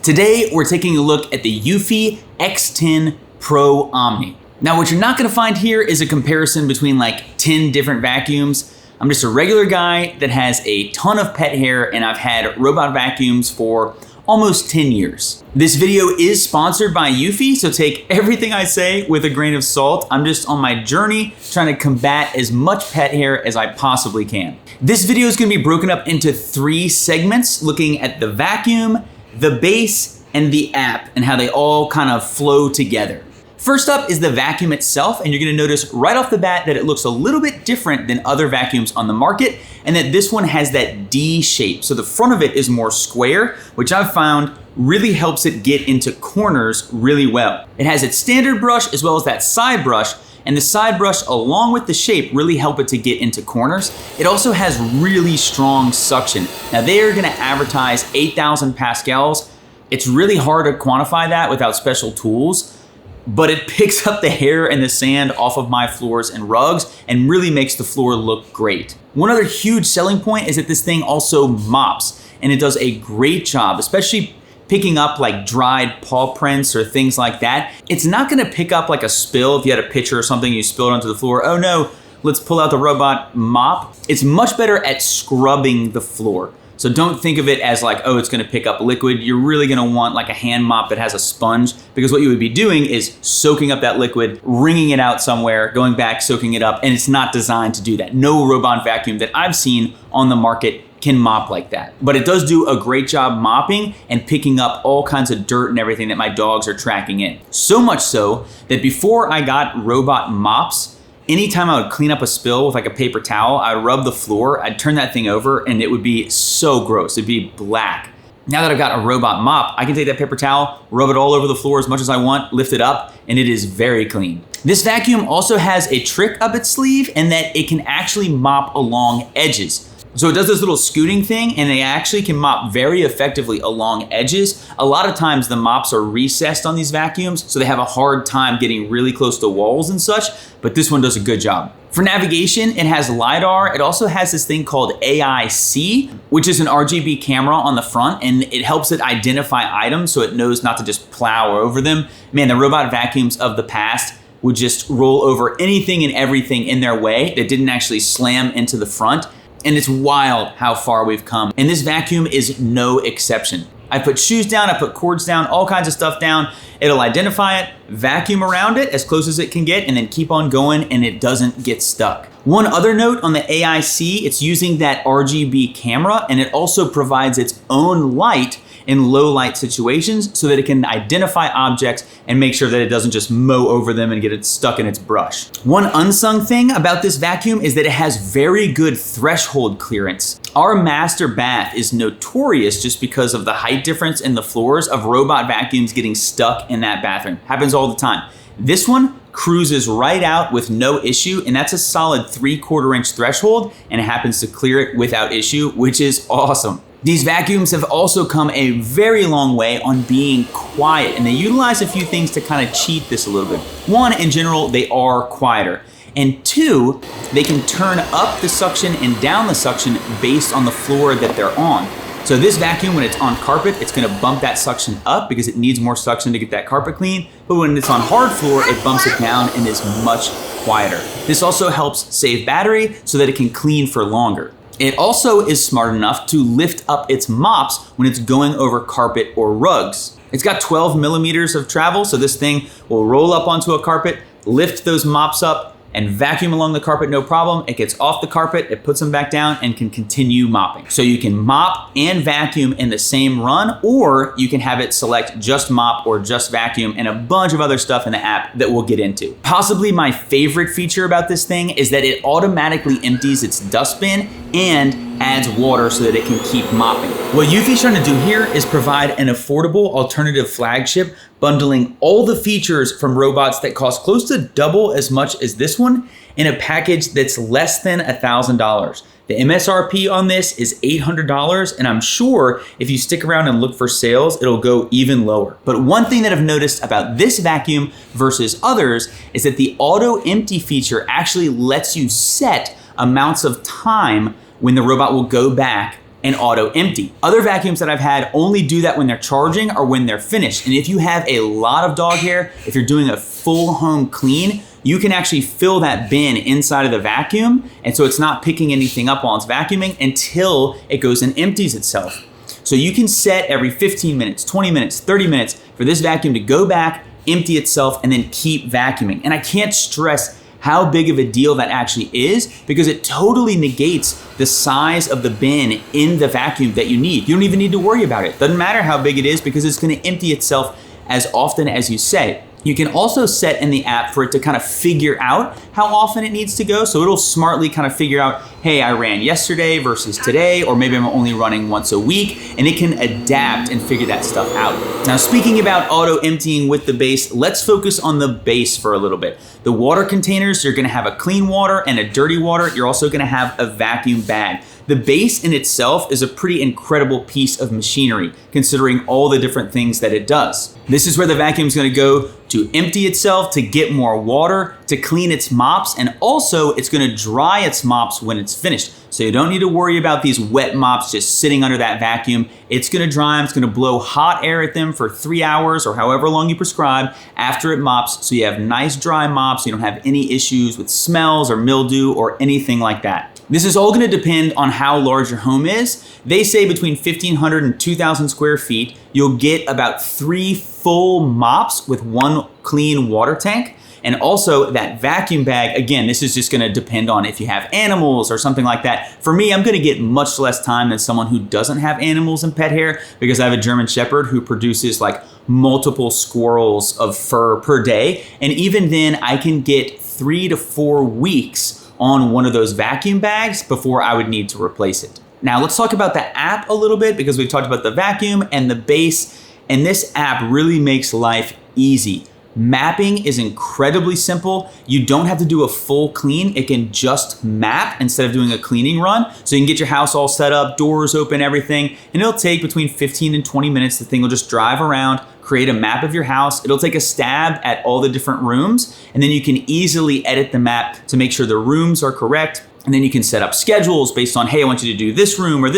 Today, we're taking a look at the Eufy X10 Pro Omni. Now, what you're not gonna find here is a comparison between like 10 different vacuums. I'm just a regular guy that has a ton of pet hair, and I've had robot vacuums for almost 10 years. This video is sponsored by Eufy, so take everything I say with a grain of salt. I'm just on my journey trying to combat as much pet hair as I possibly can. This video is gonna be broken up into 3 segments, looking at the vacuum, the base, and the app, and how they all kind of flow together. First up is the vacuum itself, and you're gonna notice right off the bat that it looks a little bit different than other vacuums on the market, and that this one has that D shape. So the front of it is more square, which I've found really helps it get into corners really well. It has its standard brush as well as that side brush, and the side brush along with the shape really help it to get into corners. It also has really strong suction. Now they are gonna advertise 8,000 pascals. It's really hard to quantify that without special tools, but it picks up the hair and the sand off of my floors and rugs and really makes the floor look great. One other huge selling point is that this thing also mops, and it does a great job, especially picking up like dried paw prints or things like that. It's not gonna pick up like a spill if you had a pitcher or something, you spilled onto the floor. Oh no, let's pull out the robot mop. It's much better at scrubbing the floor. So don't think of it as like, oh, it's gonna pick up liquid. You're really gonna want like a hand mop that has a sponge, because what you would be doing is soaking up that liquid, wringing it out somewhere, going back, soaking it up, and it's not designed to do that. No robot vacuum that I've seen on the market can mop like that. But it does do a great job mopping and picking up all kinds of dirt and everything that my dogs are tracking in. So much so that before I got robot mops, anytime I would clean up a spill with like a paper towel, I'd rub the floor, I'd turn that thing over, and it would be so gross. It'd be black. Now that I've got a robot mop, I can take that paper towel, rub it all over the floor as much as I want, lift it up, and it is very clean. This vacuum also has a trick up its sleeve in that it can actually mop along edges. So it does this little scooting thing, and they actually can mop very effectively along edges. A lot of times the mops are recessed on these vacuums, so they have a hard time getting really close to walls and such, but this one does a good job. For navigation, it has LiDAR. It also has this thing called AIC, which is an RGB camera on the front, and it helps it identify items so it knows not to just plow over them. Man, the robot vacuums of the past would just roll over anything and everything in their way that didn't actually slam into the front. And it's wild how far we've come. And this vacuum is no exception. I put shoes down, I put cords down, all kinds of stuff down. It'll identify it, vacuum around it as close as it can get, and then keep on going, and it doesn't get stuck. One other note on the AIC, it's using that RGB camera, and it also provides its own light in low light situations so that it can identify objects and make sure that it doesn't just mow over them and get it stuck in its brush. One unsung thing about this vacuum is that it has very good threshold clearance. Our master bath is notorious just because of the height difference in the floors of robot vacuums getting stuck in that bathroom. Happens all the time. This one cruises right out with no issue, and that's a solid 3/4 inch threshold, and it happens to clear it without issue, which is awesome. These vacuums have also come a very long way on being quiet, and they utilize a few things to kind of cheat this a little bit. One, in general, they are quieter. And 2, they can turn up the suction and down the suction based on the floor that they're on. So this vacuum, when it's on carpet, it's gonna bump that suction up because it needs more suction to get that carpet clean. But when it's on hard floor, it bumps it down and is much quieter. This also helps save battery so that it can clean for longer. It also is smart enough to lift up its mops when it's going over carpet or rugs. It's got 12 millimeters of travel, so this thing will roll up onto a carpet, lift those mops up, and vacuum along the carpet, no problem. It gets off the carpet, it puts them back down, and can continue mopping. So you can mop and vacuum in the same run, or you can have it select just mop or just vacuum and a bunch of other stuff in the app that we'll get into. Possibly my favorite feature about this thing is that it automatically empties its dustbin and adds water so that it can keep mopping. What Eufy's trying to do here is provide an affordable alternative flagship, bundling all the features from robots that cost close to double as much as this one in a package that's less than $1,000. The MSRP on this is $800, and I'm sure if you stick around and look for sales, it'll go even lower. But one thing that I've noticed about this vacuum versus others is that the auto empty feature actually lets you set amounts of time when the robot will go back and auto empty. Other vacuums that I've had only do that when they're charging or when they're finished. And if you have a lot of dog hair, if you're doing a full home clean, you can actually fill that bin inside of the vacuum. And so it's not picking anything up while it's vacuuming until it goes and empties itself. So you can set every 15 minutes, 20 minutes, 30 minutes for this vacuum to go back, empty itself, and then keep vacuuming. And I can't stress how big of a deal that actually is, because it totally negates the size of the bin in the vacuum that you need. You don't even need to worry about it. Doesn't matter how big it is, because it's gonna empty itself as often as you say. You can also set in the app for it to kind of figure out how often it needs to go. So it'll smartly kind of figure out, hey, I ran yesterday versus today, or maybe I'm only running once a week, and it can adapt and figure that stuff out. Now, speaking about auto emptying with the base, let's focus on the base for a little bit. The water containers, you're gonna have a clean water and a dirty water. You're also gonna have a vacuum bag. The base in itself is a pretty incredible piece of machinery, considering all the different things that it does. This is where the vacuum is gonna go to empty itself, to get more water, to clean its mops, and also it's gonna dry its mops when it's finished. So you don't need to worry about these wet mops just sitting under that vacuum. It's gonna dry them, it's gonna blow hot air at them for 3 hours or however long you prescribe after it mops, so you have nice dry mops, so you don't have any issues with smells or mildew or anything like that. This is all gonna depend on how large your home is. They say between 1,500 and 2,000 square feet, you'll get about 3 full mops with 1 clean water tank. And also that vacuum bag, again, this is just gonna depend on if you have animals or something like that. For me, I'm gonna get much less time than someone who doesn't have animals and pet hair, because I have a German Shepherd who produces like multiple squirrels of fur per day. And even then I can get 3 to 4 weeks on one of those vacuum bags before I would need to replace it. Now let's talk about the app a little bit, because we've talked about the vacuum and the base, and this app really makes life easy. Mapping is incredibly simple. You don't have to do a full clean. It can just map instead of doing a cleaning run. So you can get your house all set up, doors open, everything, and it'll take between 15 and 20 minutes. The thing will just drive around, create a map of your house. It'll take a stab at all the different rooms, and then you can easily edit the map to make sure the rooms are correct. And then you can set up schedules based on, hey, I want you to do this room or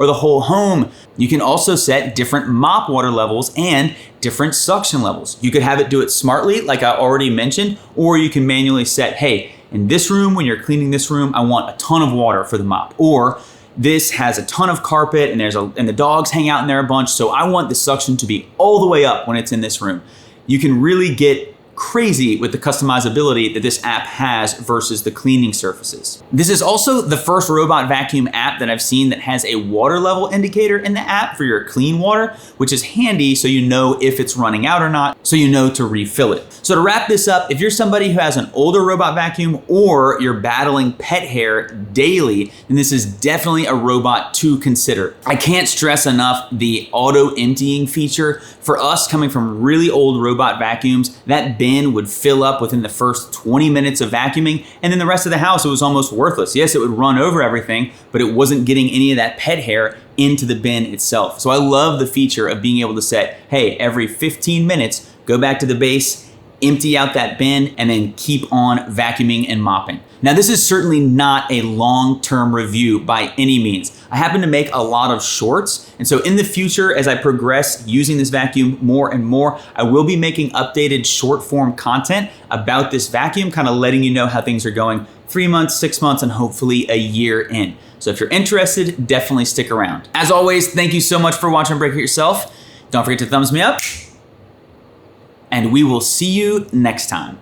the whole home. You can also set different mop water levels and different suction levels. You could have it do it smartly, like I already mentioned, or you can manually set, hey, in this room, when you're cleaning this room, I want a ton of water for the mop. Or this has a ton of carpet and the dogs hang out in there a bunch, so I want the suction to be all the way up when it's in this room. You can really get crazy with the customizability that this app has versus the cleaning surfaces. This is also the first robot vacuum app that I've seen that has a water level indicator in the app for your clean water, which is handy so you know if it's running out or not, so you know to refill it. So to wrap this up, if you're somebody who has an older robot vacuum or you're battling pet hair daily, then this is definitely a robot to consider. I can't stress enough the auto emptying feature. For us, coming from really old robot vacuums, that bin would fill up within the first 20 minutes of vacuuming, and then the rest of the house, it was almost worthless. Yes, it would run over everything, but it wasn't getting any of that pet hair into the bin itself. So I love the feature of being able to set, hey, every 15 minutes, go back to the base, empty out that bin, and then keep on vacuuming and mopping. Now, this is certainly not a long-term review by any means. I happen to make a lot of shorts, and so in the future, as I progress using this vacuum more and more, I will be making updated short-form content about this vacuum, kind of letting you know how things are going 3 months, 6 months, and hopefully a year in. So if you're interested, definitely stick around. As always, thank you so much for watching Break It Yourself. Don't forget to thumbs me up, and we will see you next time.